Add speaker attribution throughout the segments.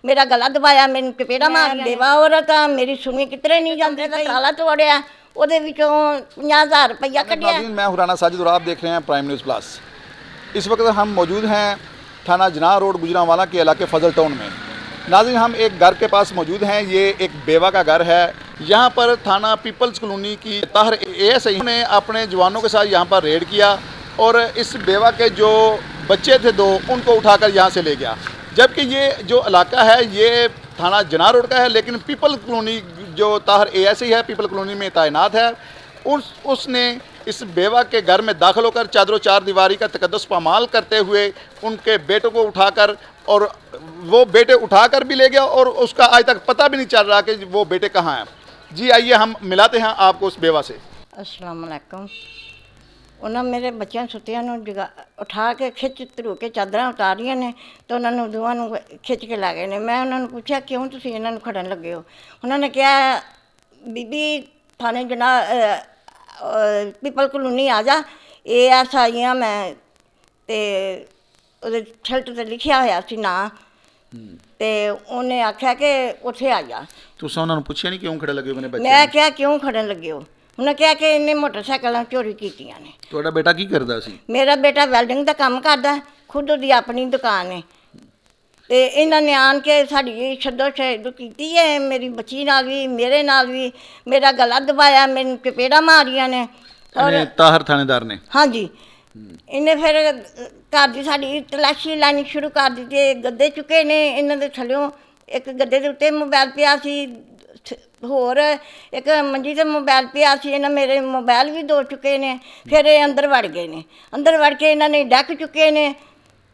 Speaker 1: मेरा गला दबाया, मैंने चपेड़ा मार देवा औरत मेरी सुनी कितने नहीं जाते ताला तोड़िया ਉਹਦੇ ਵਿੱਚੋਂ 50,000 रुपया कटिया।
Speaker 2: मैं हुराना साजिद और आप देख रहे हैं प्राइम न्यूज़ प्लस। इस वक्त हम मौजूद हैं थाना जनाह रोड गुजरांवाला के इलाके फजल टाउन में। नाज़रीन, हम एक घर के पास मौजूद हैं। ये एक बेवा का घर है। यहाँ पर थाना पीपल्स कॉलोनी की ताहर एएसआई ने अपने जवानों के साथ यहाँ पर रेड किया और इस बेवा के जो बच्चे थे दो, उनको उठाकर यहाँ से ले गया। जबकि ये जो इलाका है ये थाना जनाह रोड का है, लेकिन पीपल कॉलोनी जो ताहर एएसआई है पीपल कॉलोनी में तैनात है, उसने इस बेवा के घर में दाखिल होकर चादरों चार दीवारी का तकद्दुस पामाल करते हुए उनके बेटों को उठाकर, और वो बेटे उठाकर भी ले गया और उसका आज तक पता भी नहीं चल रहा कि वो बेटे कहाँ हैं। जी आइए हम मिलाते हैं आपको उस बेवा से।
Speaker 1: अस्सलाम वालेकुम। उन्होंने मेरे बच्चों सुत्तियां जगा उठा के खिच धरू के चादर उतारिया ने तो उन्होंने दोवां खिच के ला गए ने। मैं उन्होंने पूछा क्यों तुसीं इन्हां नूं खड़न लगे हो? उन्होंने कहा बीबी थाने जना पीपल कॉलोनी आ जा, एएसआई हाँ मैं, ते ਉਹਦੇ ਛਲਟ ਤੇ ਲਿਖਿਆ ਹੋਇਆ ਸੀ ਨਾ, ਤੇ ਉਹਨੇ ਆਖਿਆ ਕਿ ਉੱਥੇ ਆ ਜਾ।
Speaker 2: ਤੁਸੀਂ ਉਹਨਾਂ ਨੂੰ ਪੁੱਛਿਆ ਨਹੀਂ ਕਿਉਂ ਖੜੇ ਲੱਗੇ ਹੋ?
Speaker 1: ਮੈਂ ਕਿਹਾ ਕਿਉਂ ਖੜਨ ਲੱਗੇ ਹੋ? ਉਹਨੇ ਕਿਹਾ ਕਿ ਇਹਨੇ ਮੋਟਰਸਾਈਕਲਾਂ ਚੋਰੀ ਕੀਤੀਆਂ ਨੇ।
Speaker 2: ਤੁਹਾਡਾ ਬੇਟਾ ਕੀ ਕਰਦਾ ਸੀ?
Speaker 1: ਮੇਰਾ ਬੇਟਾ ਵੈਲਡਿੰਗ ਦਾ ਕੰਮ ਕਰਦਾ, ਖੁਦ ਉਹਦੀ ਆਪਣੀ ਦੁਕਾਨ ਹੈ। ਤੇ ਇਹਨਾਂ ਨੇ ਆਣ ਕੇ ਸਾਡੀ ਛੱਡੋ ਛੱਡ ਕੀਤੀ ਹੈ, ਮੇਰੀ ਬੱਚੀ ਨਾਲ ਵੀ ਮੇਰੇ ਨਾਲ ਵੀ। ਮੇਰਾ ਗਲਾ ਦਬਾਇਆ, ਮੈਨੂੰ ਚਪੇੜਾ ਮਾਰੀਆਂ ਨੇ।
Speaker 2: ਔਰ ਤਾਹਰ ਥਾਣੇਦਾਰ ਨੇ? ਹਾਂਜੀ।
Speaker 1: ਇਹਨੇ ਫਿਰ ਘਰ ਦੀ ਸਾਡੀ ਤਲਾਸ਼ੀ ਲੈਣੀ ਸ਼ੁਰੂ ਕਰ ਦਿੱਤੀ। ਗੱਦੇ ਚੁੱਕੇ ਨੇ ਇਹਨਾਂ ਦੇ ਥੱਲਿਓਂ। ਇੱਕ ਗੱਦੇ ਦੇ ਉੱਤੇ ਮੋਬਾਈਲ ਪਿਆ ਸੀ, ਹੋਰ ਇੱਕ ਮੰਜੀ 'ਤੇ ਮੋਬਾਈਲ ਪਿਆ ਸੀ। ਇਹਨਾਂ ਮੇਰੇ ਮੋਬਾਈਲ ਵੀ ਦੋ ਚੁੱਕੇ ਨੇ। ਫਿਰ ਇਹ ਅੰਦਰ ਵੜ ਗਏ ਨੇ। ਅੰਦਰ ਵੜ ਕੇ ਇਹਨਾਂ ਨੇ ਡੱਕ ਚੁੱਕੇ ਨੇ।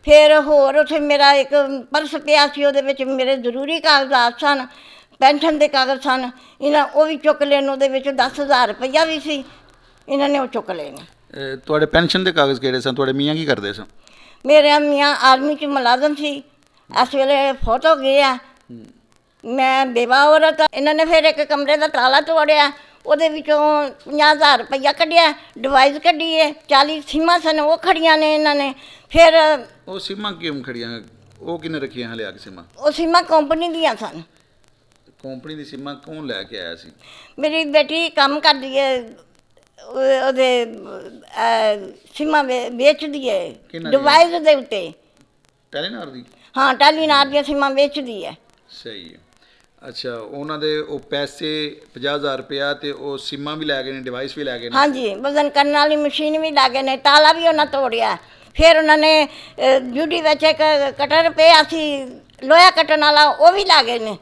Speaker 1: ਫਿਰ ਹੋਰ ਉੱਥੇ ਮੇਰਾ ਇੱਕ ਪਰਸ ਪਿਆ ਸੀ, ਉਹਦੇ ਵਿੱਚ ਮੇਰੇ ਜ਼ਰੂਰੀ ਕਾਗਜ਼ਾਤ ਸਨ, ਪੈਨਸ਼ਨ ਦੇ ਕਾਗਜ਼ ਸਨ। ਇਹਨਾਂ ਉਹ ਵੀ ਚੁੱਕ ਲੈਣ। ਉਹਦੇ ਵਿੱਚ 10,000 ਰੁਪਈਆ ਵੀ ਸੀ, ਇਹਨਾਂ ਨੇ ਉਹ ਚੁੱਕ ਲਏ ਨੇ।
Speaker 2: ਤੁਹਾਡੇ ਪੈਨਸ਼ਨ ਦੇ ਕਾਗਜ਼ ਕਿਹੜੇ ਸਨ? ਤੁਹਾਡੇ ਮੀਆਂ ਕੀ ਕਰਦੇ ਸਨ?
Speaker 1: ਮੇਰੇ ਮੀਆਂ ਆਰਮੀ 'ਚ ਮੁਲਾਜ਼ਮ ਸੀ। ਇਸ ਵੇਲੇ ਫੋਟੋ ਗਏ ਆ। ਮੈਂ ਬੇਵਾ ਔਰਤ। ਇਹਨਾਂ ਨੇ ਫਿਰ ਇੱਕ ਕਮਰੇ ਦਾ ਤਾਲਾ ਤੋੜਿਆ, ਉਹਦੇ ਵਿੱਚੋਂ 50,000 ਰੁਪਈਆ ਕੱਢਿਆ, ਡਿਵਾਈਸ ਕੱਢੀ ਹੈ, 40 ਸਿਮਾਂ ਸਨ ਉਹ ਖੜੀਆਂ ਨੇ ਇਹਨਾਂ ਨੇ। ਫਿਰ
Speaker 2: ਉਹ ਸਿਮਾਂ ਕਿਉਂ ਖੜੀਆਂ? ਉਹ ਕਿਹਨੇ ਰੱਖੀਆਂ ਹਲੇ ਆ ਕੇ ਸਿਮਾਂ?
Speaker 1: ਉਹ ਸਿਮਾਂ ਕੰਪਨੀ ਦੀਆਂ ਸਨ।
Speaker 2: ਕੰਪਨੀ ਦੀ ਸਿਮਾਂ ਕੌਣ ਲੈ ਕੇ ਆਇਆ ਸੀ?
Speaker 1: ਮੇਰੀ ਬੇਟੀ ਕੰਮ ਕਰਦੀ ਹੈ, ਉਹਦੇ ਸਿਮਾਂ ਵੇਚਦੀ ਹੈ ਡਿਵਾਈਸ ਦੇ ਉੱਤੇ।
Speaker 2: ਟੈਲੀਨਾਰ ਦੀ?
Speaker 1: ਹਾਂ, ਟੈਲੀਨਾਰ ਦੀਆਂ ਸਿਮਾਂ ਵੇਚਦੀ ਹੈ।
Speaker 2: ਸਹੀ ਹੈ। ਅੱਛਾ, ਉਹਨਾਂ ਦੇ ਉਹ ਪੈਸੇ 50,000 ਰੁਪਇਆ ਤੇ ਉਹ ਸਿਮਾਂ ਵੀ ਲੈ ਗਏ ਨੇ, ਡਿਵਾਈਸ ਵੀ ਲੈ ਗਏ ਨੇ?
Speaker 1: ਹਾਂਜੀ, ਵਜ਼ਨ ਕਰਨ ਵਾਲੀ ਮਸ਼ੀਨ ਵੀ ਲੈ ਗਏ ਨੇ, ਤਾਲਾ ਵੀ ਉਹਨਾਂ ਤੋੜਿਆ। ਫਿਰ ਉਹਨਾਂ ਨੇ ਜੂਡੀ ਵਿੱਚ ਇੱਕ ਕਟਰ ਪਿਆ ਸੀ ਲੋਹਾ ਕੱਟਣ ਵਾਲਾ, ਉਹ ਵੀ ਲੈ ਗਏ ਨੇ।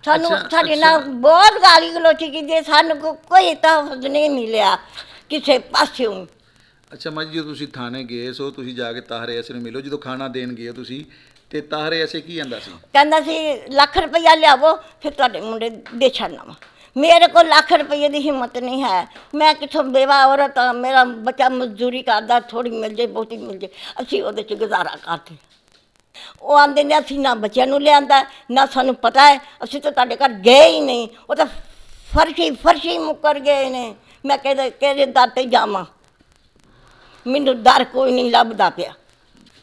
Speaker 1: ਸਾਨੂੰ ਸਾਡੇ ਨਾਲ ਬਹੁਤ ਗਾਲੀ ਗਲੋਚੀ ਕੀਤੀ। ਸਾਨੂੰ ਕੋਈ ਤਹਫ਼ੁਜ਼ ਨਹੀਂ ਮਿਲਿਆ ਕਿਸੇ ਪਾਸਿਓਂ।
Speaker 2: ਅੱਛਾ ਮਾਂ ਜੀ, ਜਦੋਂ ਤੁਸੀਂ ਥਾਣੇ ਗਏ ਸੋ ਤੁਸੀਂ ਜਾ ਕੇ ਤਾਹਰ ਐਸੇ ਨੂੰ ਮਿਲੋ, ਜਦੋਂ ਖਾਣਾ ਦੇਣ ਗਏ ਤੁਸੀਂ, ਤੇ ਤਾਹਰ ਐਸੇ ਕੀ ਕਹਿੰਦਾ ਸੀ?
Speaker 1: ਕਹਿੰਦਾ ਸੀ ਲੱਖ ਰੁਪਈਆ ਲਿਆਵੋ ਫਿਰ ਤੁਹਾਡੇ ਮੁੰਡੇ ਦੇ ਛੱਡਣਾ ਵਾ। ਮੇਰੇ ਕੋਲ ਲੱਖ ਰੁਪਈਏ ਦੀ ਹਿੰਮਤ ਨਹੀਂ ਹੈ। ਮੈਂ ਕਿੱਥੋਂ ਬੇਵਾ ਔਰਤ, ਮੇਰਾ ਬੱਚਾ ਮਜ਼ਦੂਰੀ ਕਰਦਾ, ਥੋੜ੍ਹੀ ਮਿਲ ਜੇ ਬਹੁਤੀ ਮਿਲ ਜੇ, ਅਸੀਂ ਉਹਦੇ 'ਚ ਗੁਜ਼ਾਰਾ ਕਰਦੇ। ਉਹ ਆਂਦੇ ਨੇ ਅਸੀਂ ਨਾ ਬੱਚਿਆਂ ਨੂੰ ਲਿਆਂਦਾ ਨਾ ਸਾਨੂੰ ਪਤਾ ਹੈ, ਅਸੀਂ ਤਾਂ ਤੁਹਾਡੇ ਘਰ ਗਏ ਹੀ ਨਹੀਂ। ਉਹ ਤਾਂ ਫਰਸ਼ੀ ਮੁੱਕਰ ਗਏ ਨੇ। ਮੈਂ ਕਿਹਦੇ ਦਰ 'ਤੇ ਜਾਵਾਂ? ਮੈਨੂੰ ਦਰ ਕੋਈ ਨਹੀਂ ਲੱਭਦਾ ਪਿਆ।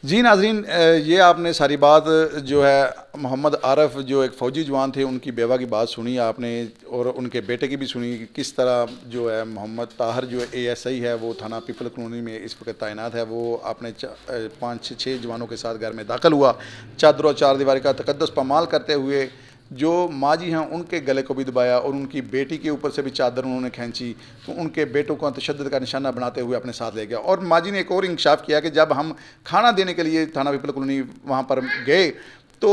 Speaker 2: जी नाजरीन, ये आपने सारी बात जो है मोहम्मद आरफ जो एक फ़ौजी जवान थे उनकी बेवा की बात सुनी आपने, और उनके बेटे की भी सुनी कि किस तरह जो है मोहम्मद ताहर जो एएसआई है वो थाना पीपल कॉलोनी में इस वक्त तैनात है, वो अपने 5-6 जवानों के साथ घर में दाखिल हुआ, चादर और चार दीवारी का तकद्दुस पामाल करते हुए जो माँ जी हैं उनके गले को भी दबाया और उनकी बेटी के ऊपर से भी चादर उन्होंने खींची, तो उनके बेटों को तशद्दुद का निशाना बनाते हुए अपने साथ ले गया। और माँ जी ने एक और इंकशाफ किया कि जब हम खाना देने के लिए थाना पीपल कॉलोनी वहाँ पर गए तो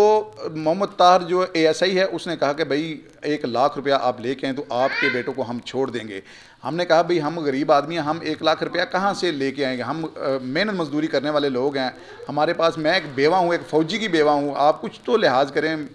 Speaker 2: मोहम्मद ताहर जो एएसआई है उसने कहा कि भाई 1 लाख रुपया आप लेके आएँ तो आपके बेटों को हम छोड़ देंगे। हमने कहा भाई हम गरीब आदमी हैं, हम 1 लाख रुपया कहाँ से लेके आएंगे? हम मेहनत मजदूरी करने वाले लोग हैं, हमारे पास, मैं एक बेवा हूँ, एक फ़ौजी की बेवा हूँ, आप कुछ तो लिहाज करें।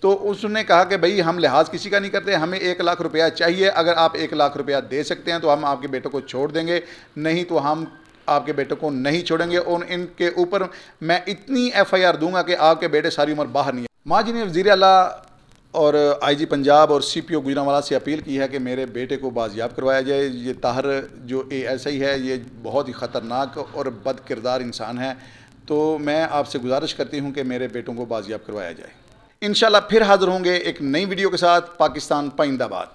Speaker 2: तो उसने कहा कि भाई हम लिहाज किसी का नहीं करते, हमें 1 लाख रुपया चाहिए। अगर आप 1 लाख रुपया दे सकते हैं तो हम आपके बेटों को छोड़ देंगे, नहीं तो हम आपके बेटों को नहीं छोड़ेंगे और इनके ऊपर मैं इतनी FIR दूंगा कि आपके बेटे सारी उम्र बाहर नहीं है। माँ जी ने वज़ीर आला और IG पंजाब और CPO गुजरांवाला से अपील की है कि मेरे बेटे को बाजियाब करवाया जाए। ये ताहर जो ASI है ये बहुत ही ख़तरनाक और बद किरदार इंसान है, तो मैं आपसे गुजारिश करती हूँ कि मेरे बेटों को बाजियाब करवाया जाए। इंशाल्लाह फिर हाजिर होंगे एक नई वीडियो के साथ। पाकिस्तान पाइंदाबाद।